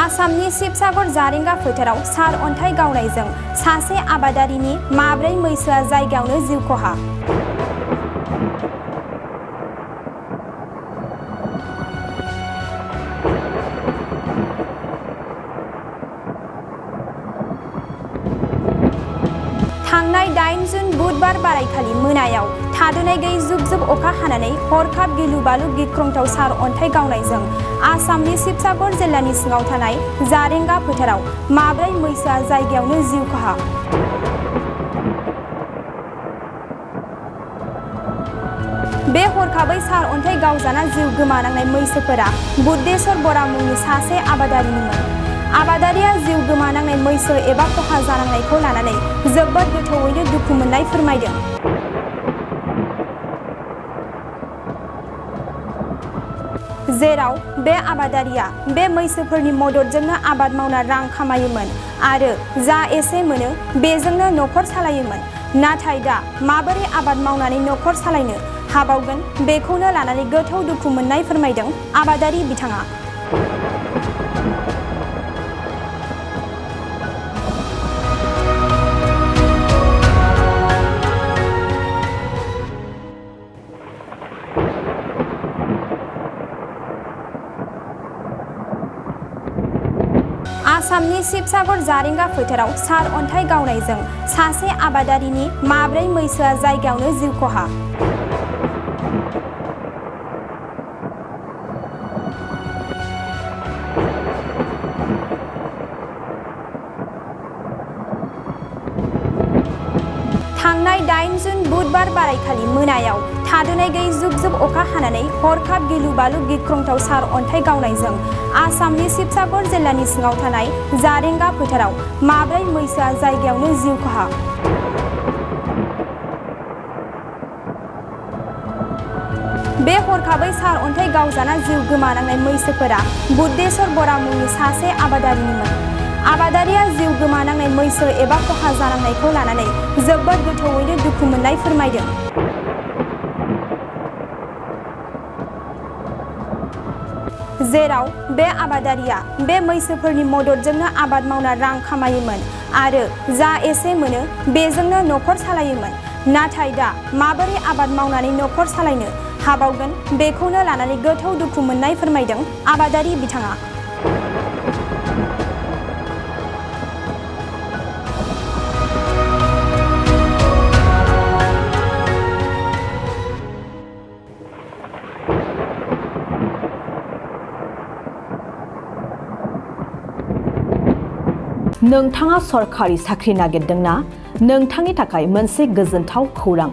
आसामनि शिबसागर जारेंगा फोथाराव सार अन्थाइ गावनायजों सासे आबादारिनि माब्रै मैसोआ जायगायावनो जिउ खहा। थांनाय 8 जुन बुधबार बारायखालि मोनायाव थाद'नाय गैयै जुब जुब अखा हानानै हरखाब गिलु बालु गिख्रंथाव सार अन्थाइ गावनायजों आसामनि शिबसागर जिल्लानि सिङाव थानाय जारेंगा फोथाराव माब्रै मैसोआ जायगायावनो जिउ खहा। बे हरखाबै सार अन्थाइ गावजाना जिउ गोमानांनाय मैसोफोरा बुद्धेश्वर बरा मुंनि सासे आबादारिनिमोन। आबादारिया जिउ गोमानांनाय मैसो एबा खहा जानांनायखौ लानानै जोबोद गोथौवैनो दुखु मोननाय फोरमायदों। जेराव बे आबादारिया बे मैसोफोरनि मददजोंनो आबाद मावना रां खामायोमोन आरो जा एसे मोनो बेजोंनो नखर सालायोमोन। नाथाय दा माबोरै आबाद मावनानै नखर सालायनो हाबावगोन बेखौनो लानानै गोथौ दुखु मोननाय फोरमायदों आबादारि बिथाङा। आसामनि शिबसागर जारेंगा फोथाराव सार अन्थाइ गावनायजों सासे आबादारिनि माब्रै मैसोआ जायगायावनो जिउ खहा। थांनाय 8 जुन बुधबार बारायखालि मोनायाव थाद'नाय गैयै जुब जुब अखा हानानै हरखाब गिलु बालु गिख्रंथाव सार अन्थाइ गावनायजों आसामनि शिबसागर जिल्लानि सिङाव थानाय जारेंगा फोथाराव माब्रै मैसोआ जायगायावनो जिउ खहा। बे हरखाबै सार अन्थाइ गावजाना जिउ गोमानांनाय मैसोफोरा बुद्धेश्वर बरा मुंनि सासे आबादारिनिमोन। आबादारिया जिउ गोमानांनाय मैसो एबा खहा जानांनायखौ लानानै जोबोद गोथौवैनो दुखु मोननाय फोरमायदों। जेराव बे आबादारिया बे मैसोफोरनि मददजोंनो आबाद मावना रां खामायोमोन आरो जा एसे मोनो बेजोंनो नखर सालायोमोन। नाथाय दा माबोरै आबाद मावनानै नखर सालायनो हाबावगोन बेखौनो लानानै गोथौ दुखु मोननाय फोरमायदों आबादारि बिथाङा। नोंथाङा सरखारि साख्रि नागिरदोंना? नोंथांनि थाखाय मोनसे गोजोनथाव खौरां।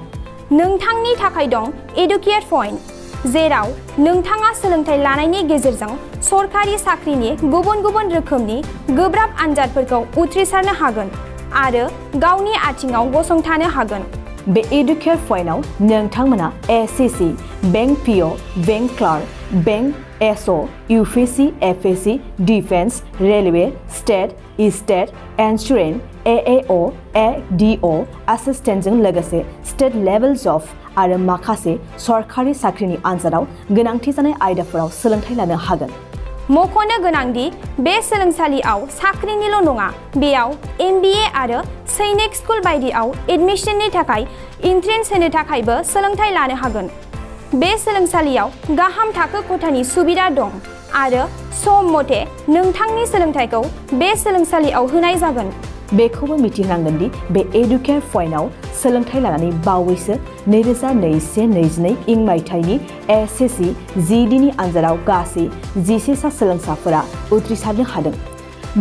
नोंथांनि थाखाय दं एडुकेट पइन्ट, जेराव नोंथाङा सोलोंथाइ लानायनि गेजेरजों सरखारि साख्रिनि गुबुन गुबुन रोखोमनि गोब्राब आनजादफोरखौ उथ्रिसारनो हागोन आरो गावनि आथिङाव गसंथानो हागोन। बे एडुकेट पइन्टआव नोंथांमोना SSC, bank PO, bank clerk, bank SO, UPSC, एफएससि, डिफेन्स, रेलवे, स्टेट इन्सुरेन्स, एएअ, एडिअ एसिस्टेन्टजों लोगोसे स्टेट लेभेल जब आरो माखासे सरखारि साख्रिनि आनजादाव गोनांथि जानाय आयदाफोराव सोलोंथाइ लानो हागोन। मख'नो गोनांदि बे सोलोंसालियाव साख्रिनिल' नङा, बेयाव एमबिए आरो सैनिक स्कुल बायदियाव एडमिशननि थाखाय एन्ट्रेन्स होनो थाखायबो सोलोंथाइ लानो हागोन। बे सोलोंसालियाव गाहाम थाखो खथानि सुबिदा दं आरो सम मथे नोंथांनि सोलोंथाइखौ बे सोलोंसालियाव होनाय जागोन। बेखौबो मिथिनांगोन दि बे एडुकेट पइन्टआव सोलोंथाइ लानानै बावैसो 2021-22 इं मायथाइनि एसएससि जिडिनि आनजादाव गासै 11 सा सोलोंसाफोरा उथ्रिसारनो हादों।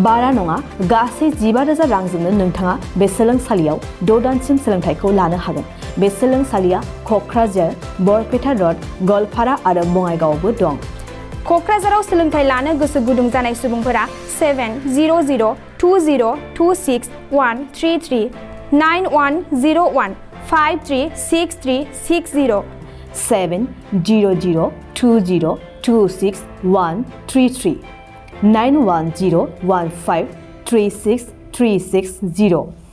बारा नङा, गासै 15,000 रांजोंनो नोंथाङा बे सोलोंसालियाव 6 दानसिम सोलोंथाइखौ लानो हागोन। बे सोलोंसालिया क'क्राझार, बरपेटा रड, गवालपारा आरो बङाइगावआवबो दं। क'क्राझाराव सोलोंथाइ लानो गोसो गुदुं जानाय सुबुंफोरा 70020261333 9101 536360 70020261333 9101536360